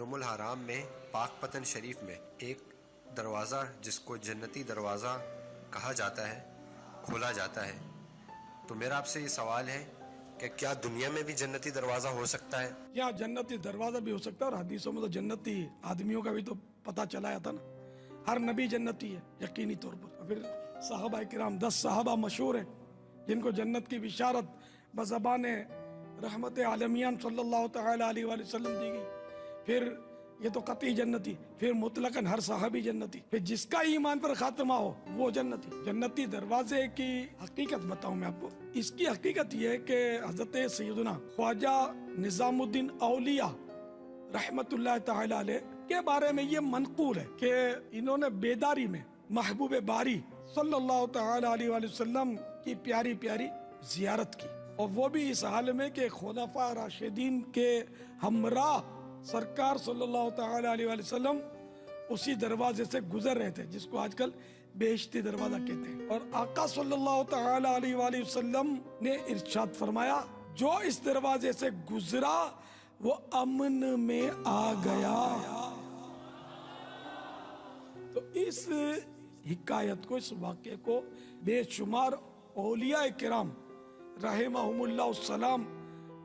ام الحرام میں پاک پتن شریف میں ایک دروازہ جس کو جنتی دروازہ کہا جاتا ہے کھولا جاتا ہے، تو میرا آپ سے یہ سوال ہے کہ کیا دنیا میں بھی جنتی دروازہ ہو سکتا ہے؟ یا جنتی دروازہ بھی ہو سکتا ہے، اور حدیثوں میں تو جنتی آدمیوں کا بھی تو پتہ چلا تھا نا، ہر نبی جنتی ہے یقینی طور پر۔ پھر صحابہ کرام 10 صحابہ مشہور ہیں جن کو جنت کی بشارت بزبان رحمت عالمیان صلی اللہ تعالی علیہ وآلہ وسلم دی گئی۔ پھر یہ تو قطعی جنتی، پھر مطلقاً ہر صحابی جنتی، پھر جس کا ایمان پر خاتمہ ہو وہ جنتی۔ جنتی دروازے کی حقیقت بتاؤں میں آپ کو، اس کی حقیقت یہ ہے کہ حضرت سیدنا خواجہ نظام الدین اولیاء رحمت اللہ تعالی علیہ کے بارے میں یہ منقول ہے کہ انہوں نے بیداری میں محبوب باری صلی اللہ تعالی علیہ وآلہ وسلم کی پیاری پیاری زیارت کی، اور وہ بھی اس حال میں کہ خلفاء راشدین کے ہمراہ سرکار صلی اللہ تعالی علیہ وآلہ وسلم اسی دروازے سے گزر رہے تھے جس کو آج کل بہشتی دروازہ کہتے ہیں۔ اور آقا صلی اللہ تعالی علیہ وآلہ وسلم نے ارشاد فرمایا جو اس دروازے سے گزرا وہ امن میں آ گیا۔ تو اس حکایت کو، اس واقعے کو بے شمار اولیاء کرام رحمہم اللہ السلام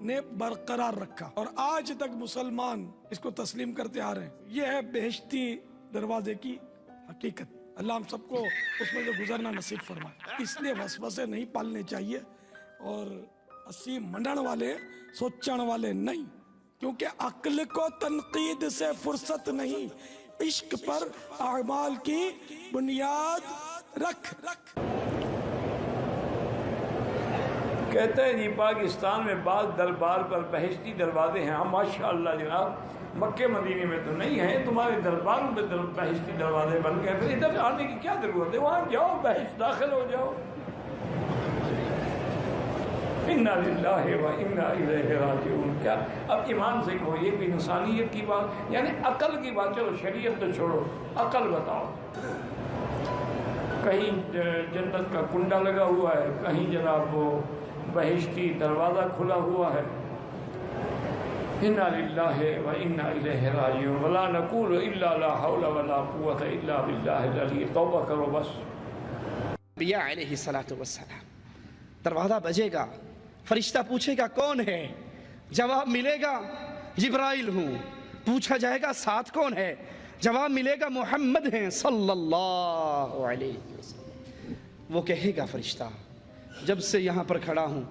نے برقرار رکھا، اور آج تک مسلمان اس کو تسلیم کرتے آ رہے ہیں۔ یہ ہے بہشتی دروازے کی حقیقت۔ اللہ ہم سب کو اس میں جو گزرنا نصیب فرمائے۔ اس لیے وسوسے نہیں پالنے چاہیے، اور اسی منڈن والے سوچن والے نہیں، کیونکہ عقل کو تنقید سے فرصت نہیں، عشق پر اعمال کی بنیاد رکھ۔ کہتے ہیں جی پاکستان میں بعض دربار پر بہشتی دروازے ہیں۔ ہم ماشاءاللہ جناب مکے مدینے میں تو نہیں ہیں، تمہارے درباروں میں بہشتی دروازے بن گئے، پھر ادھر آنے کی کیا ضرورت ہے؟ وہاں جاؤ، بہشت داخل ہو جاؤ۔ انا للہ و انا الیہ راجعون۔ کیا اب ایمان سے کہو، یہ بھی انسانیت کی بات، یعنی عقل کی بات، چلو شریعت تو چھوڑو، عقل بتاؤ۔ کہیں جنت کا کنڈا لگا ہوا ہے، کہیں جناب وہ بہشتی دروازہ کھلا ہوا ہے۔ انا للہ و انا الیہ راجعون ولا نقول الا لا حول ولا قوۃ الا باللہ العلی۔ توبہ کرو بس۔ انبیاء علیہ السلام، دروازہ بجے گا، فرشتہ پوچھے گا کون ہے، جواب ملے گا جبرائیل ہوں۔ پوچھا جائے گا ساتھ کون ہے، جواب ملے گا محمد ہیں صلی اللہ علیہ وسلم۔ وہ کہے گا فرشتہ جب سے یہاں پر کھڑا ہوں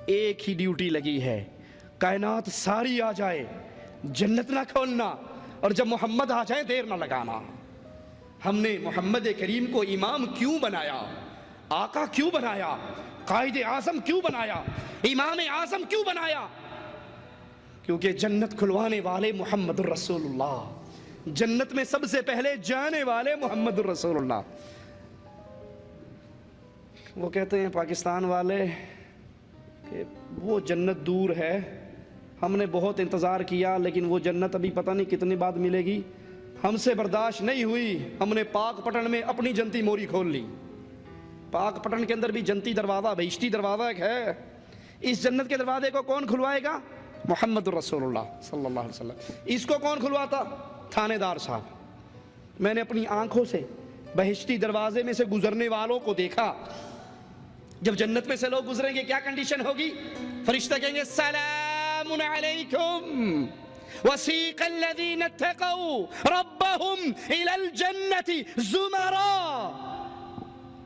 ایک ہی ڈیوٹی لگی ہے، کائنات ساری آ جائے جنت نہ کھولنا، اور جب محمد آ جائے دیر نہ لگانا۔ ہم نے محمد کریم کو امام کیوں بنایا، آقا کیوں بنایا، قائد اعظم کیوں بنایا، امام اعظم کیوں بنایا؟ کیونکہ جنت کھلوانے والے محمد الرسول اللہ، جنت میں سب سے پہلے جانے والے محمد الرسول اللہ۔ وہ کہتے ہیں پاکستان والے کہ وہ جنت دور ہے، ہم نے بہت انتظار کیا لیکن وہ جنت ابھی پتہ نہیں کتنی بعد ملے گی، ہم سے برداشت نہیں ہوئی، ہم نے پاک پٹن میں اپنی جنتی موری کھول لی۔ پاک پٹن کے اندر بھی جنتی دروازہ، بہشتی دروازہ ایک ہے۔ اس جنت کے دروازے کو کون کھلوائے گا؟ محمد الرسول اللہ صلی اللہ علیہ وسلم۔ اس کو کون کھلواتا؟ تھانے دار صاحب۔ میں نے اپنی آنکھوں سے بہشتی دروازے میں سے گزرنے والوں کو دیکھا۔ جب جنت میں سے لوگ گزریں گے کیا کنڈیشن ہوگی؟ فرشتہ کہیں گے سلام علیکم وسیق الذین اتقوا ربهم الى الجنة زمرا۔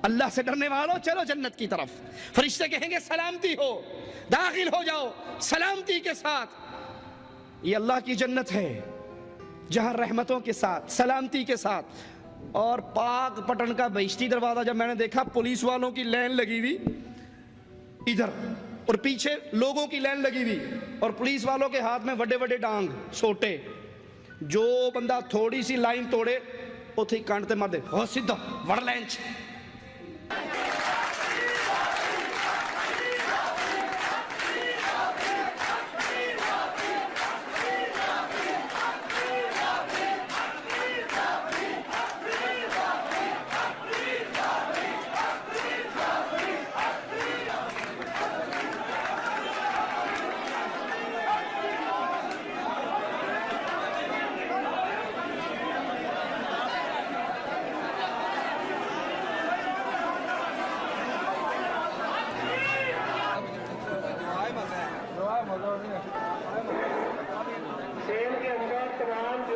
اللہ سے ڈرنے والوں چلو جنت کی طرف۔ فرشتے کہیں گے سلامتی ہو، داخل ہو جاؤ سلامتی کے ساتھ۔ یہ اللہ کی جنت ہے جہاں رحمتوں کے ساتھ، سلامتی کے ساتھ۔ اور پاک پٹن کا بہشتی دروازہ جب میں نے دیکھا، پولیس والوں کی لائن لگی ہوئی ادھر، اور پیچھے لوگوں کی لائن لگی ہوئی، اور پولیس والوں کے ہاتھ میں وڈے وڈے ڈانگ سوٹے۔ جو بندہ تھوڑی سی لائن توڑے اتھے کانٹتے مار دے، ہو سیدھا وڑ لائن چ۔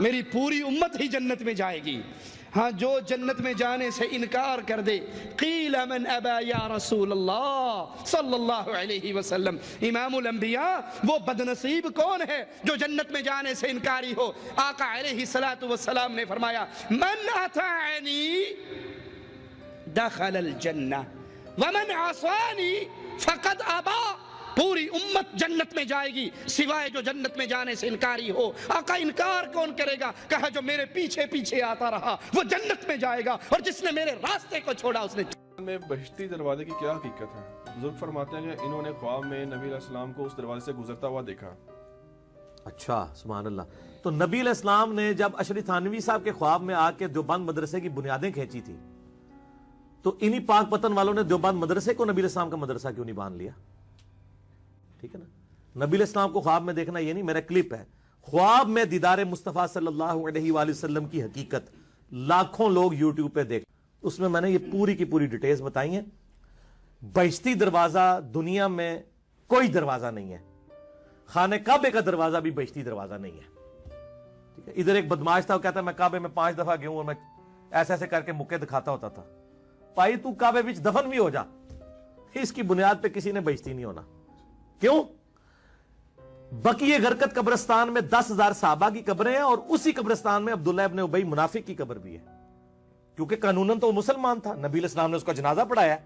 میری پوری امت ہی جنت میں جائے گی. ہاں جو جنت میں جانے سے انکار کر دے, قیل من ابا یا رسول اللہ صلی اللہ علیہ وسلم, امام الانبیاء وہ بدنصیب کون ہے جو جنت میں جانے سے انکاری ہو؟ آقا علیہ السلام نے فرمایا من اطاعنی دخل الجنہ ومن عصانی فقد ابا. پوری امت جنت میں جائے گی سوائے جو جنت میں جانے سے انکاری ہو. آقا انکار کون کرے گا؟ کہا جو میرے پیچھے پیچھے آتا رہا وہ جنت میں جائے گا, اور جس نے میرے راستے کو چھوڑا اس نے. میں بہشتی دروازے کی کیا حقیقت ہے؟ بزرگ فرماتے ہیں کہ انہوں نے خواب میں نبی علیہ السلام کو اس دروازے سے گزرتا ہوا دیکھا. اچھا سبحان اللہ. تو نبی علیہ السلام نے جب اشری تھانوی صاحب کے خواب میں آ کے دیوبند مدرسے کی بنیادیں کھینچی تھی, تو انہی پاک پتن والوں نے دیوبند مدرسے کو نبی علیہ السلام کا مدرسہ کیوں نہیں باندھ لیا؟ ٹھیک ہے نا. نبی علیہ السلام کو خواب میں دیکھنا یہ نہیں, میرا کلپ ہے, خواب میں دیدار مصطفیٰ صلی اللہ علیہ وآلہ وسلم کی حقیقت لاکھوں لوگ یوٹیوب پہ دیکھ, اس میں نے یہ پوری کی پوری ڈیٹیلز بتائی ہیں. بہشتی دروازہ دنیا میں کوئی دروازہ نہیں ہے, خانہ کعبے کا دروازہ بھی بہشتی دروازہ نہیں ہے. ٹھیک ہے, ادھر ایک بدماش تھا, وہ کہتا ہے میں کعبے میں 5 دفعہ گیا ہوں اور میں ایسے ایسے کر کے مکے دکھاتا ہوتا تھا. بھائی تو کعبے وچ دفن بھی ہو جا, اس کی بنیاد پہ کسی نے بہشتی نہیں ہونا. کیوں؟ بقیہ غرقت قبرستان میں 10,000 صحابہ کی قبریں ہیں, اور اسی قبرستان میں عبداللہ ابن ابی منافق کی قبر بھی ہے, کیونکہ قانوناً تو وہ مسلمان تھا. نبی علیہ السلام نے اس کا جنازہ پڑھایا,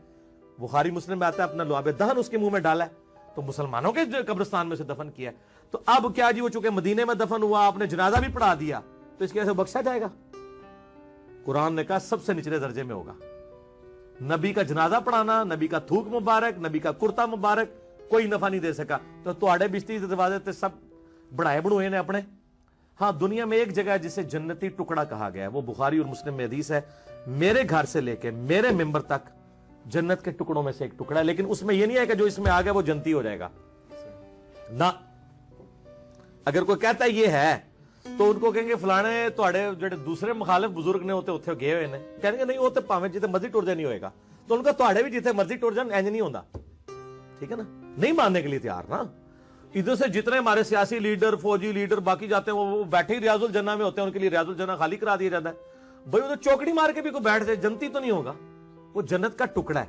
بخاری مسلم میں آتا ہے, اپنا لعاب دہن اس کے منہ میں ڈالا ہے, تو مسلمانوں کے قبرستان میں سے دفن کیا ہے. تو اب کیا جی, وہ چونکہ مدینے میں دفن ہوا, آپ نے جنازہ بھی پڑھا دیا, تو اس کی وجہ سے بخشا جائے گا؟ قرآن نے کہا سب سے نچلے درجے میں ہوگا. نبی کا جنازہ پڑھانا, نبی کا تھوک مبارک, نبی کا کرتا مبارک کوئی نفع نہیں دے سکا. تو تواڈے بہشتی دروازے تے سب بڑھائے بڑھوئے نے اپنے. ہاں دنیا میں ایک جگہ ہے جسے جنتی ٹکڑا کہا گیا ہے, وہ بخاری اور مسلم میں حدیث ہے, میرے گھر سے لے کے میرے ممبر تک جنت کے ٹکڑوں میں سے ایک ٹکڑا ہے, لیکن اس میں یہ نہیں ہے کہ جو اس میں آ گیا وہ جنتی ہو جائے گا نہ. اگر کوئی کہتا ہے یہ ہے تو ان کو کہیں گے فلانے تواڈے جڑے دوسرے مخالف بزرگ نے ہوتے اتنے گئے ہوئے نے, کہیں گے نہیں وہ تو پاویں جتے مرضی ٹر جائے نہیں ہوئے گا. تو ان کا تواڈے بھی جتے مرضی ٹر جان انج نہیں ہوندا. ٹھیک ہے نا, نہیں ماننے کے لیے تیار نا. ادھر سے جتنے ہمارے سیاسی لیڈر, فوجی لیڈر باقی جاتے ہیں وہ بیٹھے ہی ریاض الجنہ میں ہوتے ہیں, ان کے لیے ریاض الجنہ خالی کرا دیا جاتا ہے. بھائی ادھر چوکڑی مار کے بھی کوئی بیٹھ جائے جنتی تو نہیں ہوگا, وہ جنت کا ٹکڑا ہے.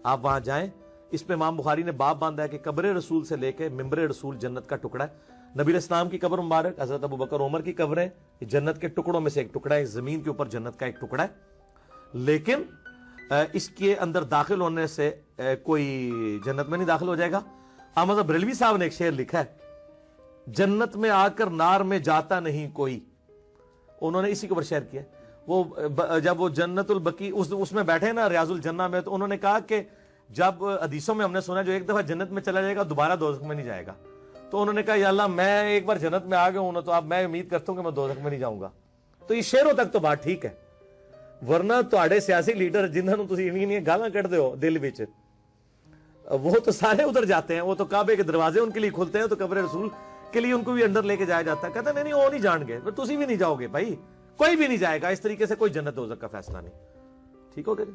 آپ وہاں جائیں, اس پہ امام بخاری نے باب باندھا ہے کہ قبر رسول سے لے کے ممبر رسول جنت کا ٹکڑا ہے. نبی علیہ السلام کی قبر مبارک, حضرت ابو بکر عمر کی قبریں, یہ جنت کے ٹکڑوں میں سے ایک ٹکڑا ہے. زمین کے اوپر جنت کا ایک ٹکڑا ہے, لیکن اس کے اندر داخل ہونے سے کوئی جنت میں نہیں داخل ہو جائے گا. احمد بریلوی صاحب نے ایک شعر لکھا ہے, جنت میں آ کر نار میں جاتا نہیں کوئی. انہوں نے اسی کے اوپر شعر کیا. وہ جب وہ جنت البقی اس میں بیٹھے نا ریاض الجنہ میں, تو انہوں نے کہا کہ جب حدیثوں میں ہم نے سنا جو ایک دفعہ جنت میں چلا جائے گا دوبارہ دوزخ میں نہیں جائے گا. تو انہوں نے کہا یا اللہ میں ایک بار جنت میں آ گیا ہوں نا, تو اب میں امید کرتا ہوں کہ میں دوزخ میں نہیں جاؤں گا. تو یہ شعروں تک تو بات ٹھیک ہے, ورنہ تواڈے سیاسی لیڈر جنہوں تسی انہی گالاں کڈ دیو دل وچ, وہ تو سارے ادھر جاتے ہیں. وہ تو کعبے کے دروازے ان کے لیے کھلتے ہیں, تو قبر رسول کے لیے ان کو بھی اندر لے کے جایا جاتا ہے. کہتے ہیں نہیں وہ نہیں جان گے, تسی بھی نہیں جاؤ گے بھائی, کوئی بھی نہیں جائے گا. اس طریقے سے کوئی جنت دوزخ کا فیصلہ نہیں. ٹھیک ہو گیا جی.